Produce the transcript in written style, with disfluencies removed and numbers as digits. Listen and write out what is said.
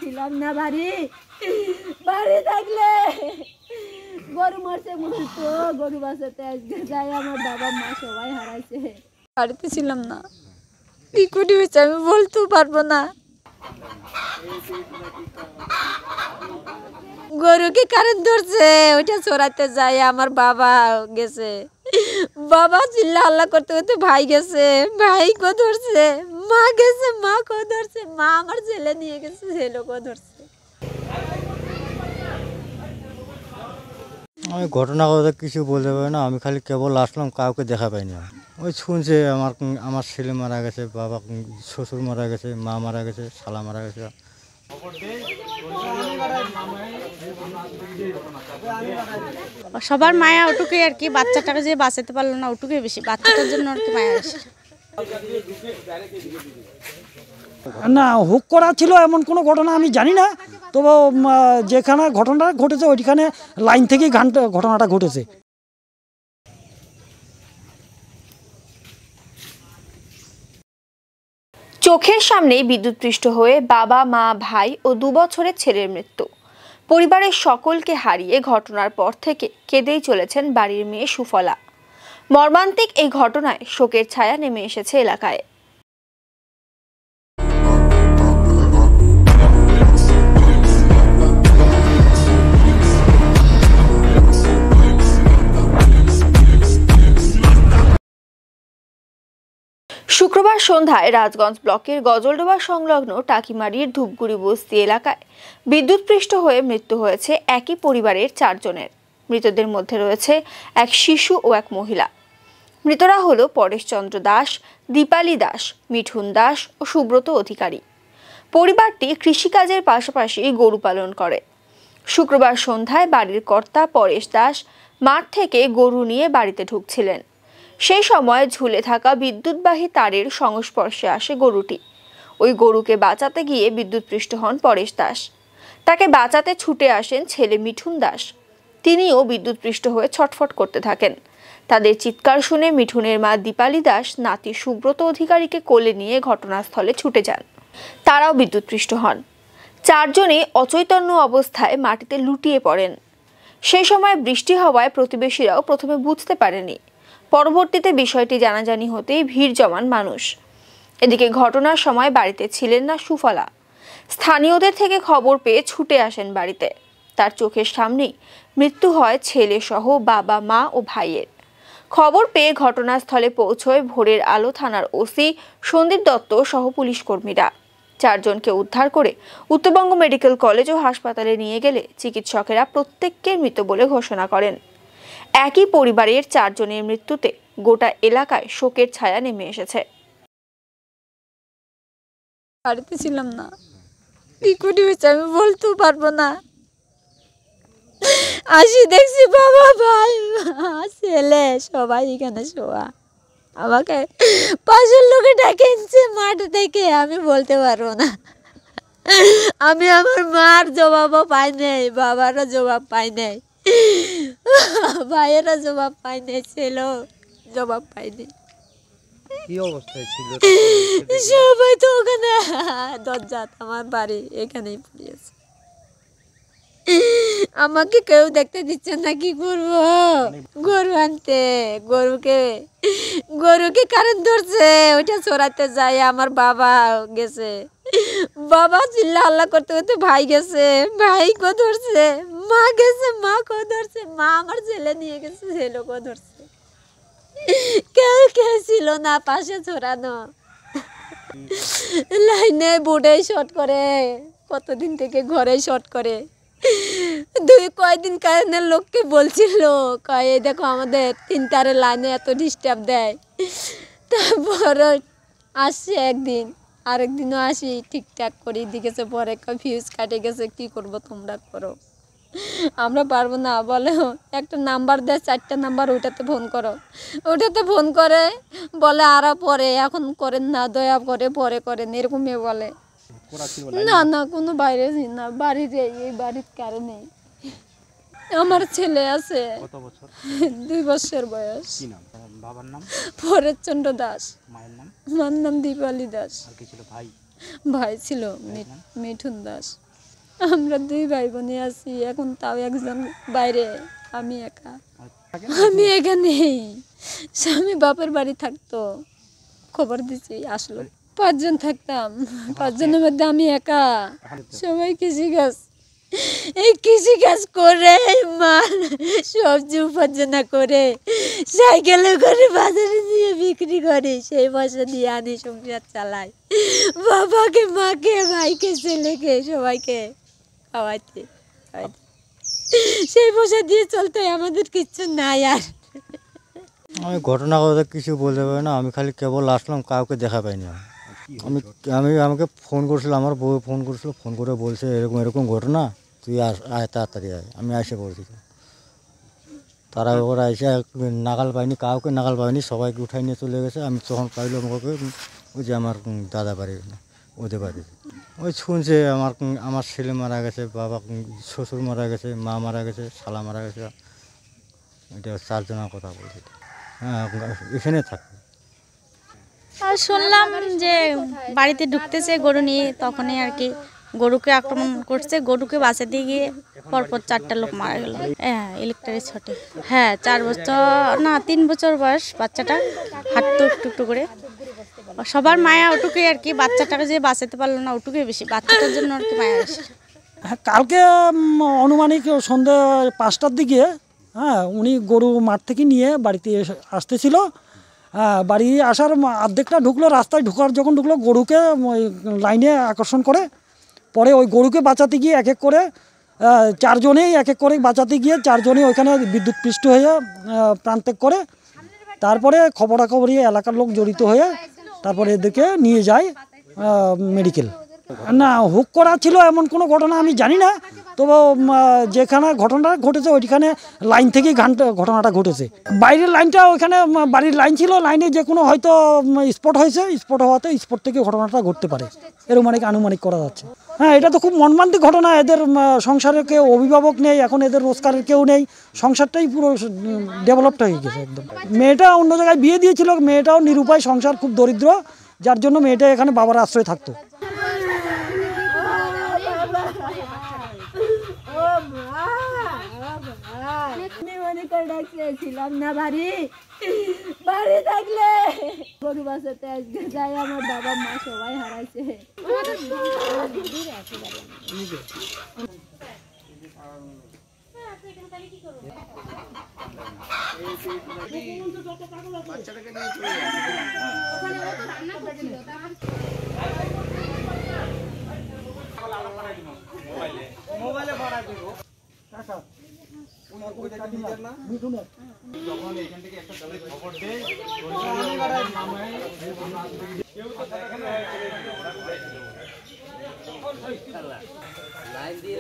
ছিলাম না বাড়ি বাড়ি থাকলে গরু মরছে মরতো গরু বাঁচাতে আজকে যাই আমার বাবা মা সবাই হারাইছে বাড়িতে ছিলাম না কি করে হয়েছে আমি বলতেও পারবো না গরুকে কারেন্ট ধরছে ওইটা চড়াতে যাই আমার বাবা গেছে বাবা চিল্লা হাল্লা করতে করতে ভাই গেছে ভাই কো ধরছে মা গেছে মা কো ধরছে মা আমার ছেলে নিয়ে গেছে ছেলেকেও ধরছে আমি ঘটনা কথা কিছু বলতে পারি না আমি খালি কেবল আসলাম কাউকে দেখা পাইনি ওই শুনছে আমার ছেলে মারা গেছে বাবা শ্বশুর মারা গেছে মা মারা গেছে শালা মারা গেছে সবার মায়া ওটুকুই আর কি বাচ্চাটাকে যে বাঁচাতে পারলো না ওটুকুই বেশি বাচ্চাটার জন্য আর কি মায়া বেশি না হুক করা ছিল এমন কোনো ঘটনা আমি জানি না তবে যেখানে ঘটনাটা ঘটেছে ওইখানে লাইন থেকেই ঘটনাটা ঘটেছে চোখের সামনেই বিদ্যুৎপৃষ্ট হয়ে বাবা মা ভাই ও 2 বছরের ছেলের মৃত্যু পরিবারের সকলকে হারিয়ে ঘটনার পর থেকে কেঁদেই চলেছেন বাড়ির মেয়ে সুফলা মর্মান্তিক এই ঘটনায় শোকের ছায়া নেমে এসেছে এলাকায় শুক্রবার সন্ধ্যায় রাজগঞ্জ ব্লকের গজলডোবা সংলগ্ন টাকিমারির ধূপগুড়ি বস্তি এলাকায় বিদ্যুৎপৃষ্ট হয়ে মৃত্যু হয়েছে একই পরিবারের 4 জনের মৃতদের মধ্যে রয়েছে এক শিশু ও এক মহিলা মৃতরা হলো পরেশচন্দ্র দাস দীপালি দাস মিঠুন দাস ও সুব্রত অধিকারী পরিবারটি কৃষিকাজের পাশাপাশি গরু পালন করে শুক্রবার সন্ধ্যায় বাড়ির কর্তা পরেশ দাস মাঠ থেকে গরু নিয়ে বাড়িতে ঢুকছিলেন সেই সময় ঝুলে থাকা বিদ্যুৎবাহী তারের সংস্পর্শে আসে গরুটি ওই গরুকে বাঁচাতে গিয়ে বিদ্যুৎপৃষ্ট হন পরেশ দাস তাকে বাঁচাতে ছুটে আসেন ছেলে মিঠুন দাস তিনিও বিদ্যুৎপৃষ্ট হয়ে ছটফট করতে থাকেন তাদের চিৎকার শুনে মিঠুনের মা দীপালি দাস নাতি সুব্রত অধিকারীকে কোলে নিয়ে ঘটনাস্থলে ছুটে যান তারাও বিদ্যুৎপৃষ্ট হন 4 জনই অচৈতন্য অবস্থায় মাটিতে লুটিয়ে পড়েন সেই সময় বৃষ্টি হওয়ায় প্রতিবেশীরাও প্রথমে বুঝতে পারেনি পরবর্তীতে বিষয়টি জানাজানি হতেই ভিড় জমান মানুষ এদিকে ঘটনার সময় বাড়িতে ছিলেন না সুফলা স্থানীয়দের থেকে খবর পেয়ে ছুটে আসেন বাড়িতে তার চোখের সামনেই মৃত্যু হয় ছেলে সহ বাবা মা ও ভাইয়ের খবর পেয়ে ঘটনাস্থলে পৌঁছয় ভোরের আলো থানার ওসি সন্দীপ দত্ত সহ পুলিশ কর্মীরা 4 জনকে উদ্ধার করে উত্তরবঙ্গ মেডিকেল কলেজ ও হাসপাতালে নিয়ে গেলে চিকিৎসকেরা প্রত্যেককে মৃত বলে ঘোষণা করেন একই পরিবারের 4 জনের মৃত্যুতে গোটা এলাকায় শোকের ছায়া নেমে এসেছে বাড়িতে ছিলাম না কি করে হয়েছে আমি বলতেও পারবো না আসি দেখছি বাবা ভাই ছেলে সবাই এখানে শোয়া আমাকে পাশের লোকে ডেকে এনেছে মাঠ থেকে আমি বলতে পারবো না আমি আমার মার জবাবও পাই নাই বাবারও জবাব পাই নাই ভাইয়েরা জবাব পাই নাই ছেলেও জবাব পাইনি কি অবস্থায় ছিল সবাই তো ওখানে দরজা আমার বাড়ি এখানেই পড়িয়েছে আমাকে কেউ দেখতে দিচ্ছে না কি করবো গরু আনতে গরুকে কারেন্ট ধরছে ওইটা চড়াতে যাই আমার বাবা গেছে বাবা চিল্লা হাল্লা করতে করতে ভাই গেছে ভাই কো ধরছে মা গেছে মা কো ধরছে মা আমার ছেলে নিয়ে গেছে ছেলেকেও ধরছে কেউ ছিল না পাশে ছড়ানো লাইনে বোর্ডে শর্ট করে কতদিন থেকে ঘরে শর্ট করে কয়েকদিন কারেন্টের লোককে বলছিল কয়ে দেখো আমাদের 3 তারের লাইনে এত ডিস্টার্ব দেয় তারপর আসছে একদিন আরেকদিনও আসি ঠিকঠাক করে দিকেছে পরে ফিউজ কাটে গেছে কি করব তোমরা করো আমরা পারবো না বলে একটা নাম্বার দেয় 4টা নাম্বার ওটাতে ফোন করো ওটাতে ফোন করে বলে আরো পরে এখন করেন না দয়া করে পরে করেন এরকমই বলে না না কোনো বাইরে না বাড়িতে এই বাড়ির কারণে আমার ছেলে আছে 2 বছর বয়স কি নাম বাবার নাম পরেশচন্দ্র দাস মায়ের নাম মার নাম দীপালি দাস আর কি ছিল ভাই ভাই ছিল মিঠুন দাস। আমরা 2 ভাই বোনে আছি, এখন তাও একজন বাইরে, আমি একা। আমি এখানেই, স্বামী বাপের বাড়ি থাকতো, খবর দিছি আসলো। 5 জন থাকতাম, 5 জনের মধ্যে আমি একা। সবাই কৃষিকাজ, এই কৃষিকাজ করে মাল সবজি উপার্জন করে সাইকেলে করে বাজারে দিয়ে বিক্রি করে, সেই পয়সা দিয়ে আনি সংসার চালাই। বাবাকে, মাকে, ভাইকে, ছেলেকে সবাইকে খাওয়াইতে, সেই পয়সা দিয়ে চলতে আমাদের কিচ্ছু নাই। আর আমি ঘটনা কথা কিছু বলতে পারি না, আমি খালি কেবল আসলাম, কাউকে দেখা পাইনি। আমাকে ফোন করছিল, আমার বউ ফোন করছিল, ফোন করে বলছে এরকম এরকম ঘটনা, তুই আয় তাড়াতাড়ি আয়। আমি এসে পড়েছি, তারা ওরা এসে নাগাল পাইনি, কাউকে নাগাল পাইনি, সবাইকে উঠাই নিয়ে চলে গেছে। আমি তখন পাইলাম ওকে, ওই যে আমার দাদা বাড়ি, ওদের বাড়ি। ওই শুনছে আমার ছেলে মারা গেছে, বাবা শ্বশুর মারা গেছে, মা মারা গেছে, শালা মারা গেছে। এটা 4 জনের কথা বলছে। হ্যাঁ, এখানে থাকে। আর শুনলাম যে বাড়িতে ঢুকতেছে গরু নিয়ে, তখনই আর কি গরুকে আক্রমণ করছে, গরুকে বাঁচাতে গিয়ে পরপর 4টা লোক মারা গেল। হ্যাঁ, ইলেকট্রিক শটে। হ্যাঁ, 4 বছর না 3 বছর বয়স বাচ্চাটা, হাঁটতো একটু একটু করে। সবার মায়া ওটুকুই আর কি, বাচ্চাটাকে যে বাঁচাতে পারলো না ওটুকুই বেশি, বাচ্চাটার জন্য আর কি মায়া বেশি। হ্যাঁ, কালকে আনুমানিক সন্ধ্যে 5টার দিকে, হ্যাঁ, উনি গরু মাঠ থেকে নিয়ে বাড়িতে আসতেছিল। হ্যাঁ, বাড়ি আসার অর্ধেকটা ঢুকলো, রাস্তায় যখন ঢুকলো, গরুকে ওই লাইনে আকর্ষণ করে, পরে ওই গরুকে বাঁচাতে গিয়ে এক এক করে 4 জনেই এক এক করে বাঁচাতে গিয়ে 4 জনেই ওইখানে বিদ্যুৎপৃষ্ট হয়ে প্রাণত্যাগ করে। তারপরে খবরাখবরি এলাকার লোক জড়িত হয়ে তারপরে এদেরকে নিয়ে যায় মেডিকেল। না, হুক করা ছিল এমন কোনো ঘটনা আমি জানি না, তবে যেখানে ঘটনাটা ঘটেছে ওইখানে লাইন থেকেই ঘটনাটা ঘটেছে। বাইরের লাইনটা ওইখানে বাড়ির লাইন ছিল, লাইনে যে কোনো হয়তো স্পট হয়েছে, স্পট হওয়াতে স্পট থেকে ঘটনাটা ঘটতে পারে, এরকম আনুমানিক করা যাচ্ছে। হ্যাঁ, এটা তো খুব মর্মান্তিক ঘটনা। এদের সংসারের কেউ অভিভাবক নেই, এখন এদের রোজগারের কেউ নেই, সংসারটাই পুরো ডেভেলপড হয়ে গেছে একদম। মেয়েটা অন্য জায়গায় বিয়ে দিয়েছিল, মেয়েটাও নিরুপায়, সংসার খুব দরিদ্র, যার জন্য মেয়েটা এখানে বাবার আশ্রয় থাকতো। ছিলাম না বাড়ি থাকলে গরু বাঁচাতে আজকে যাই, আমার বাবা মা সবাই হারাইছে। লাইন দিয়ে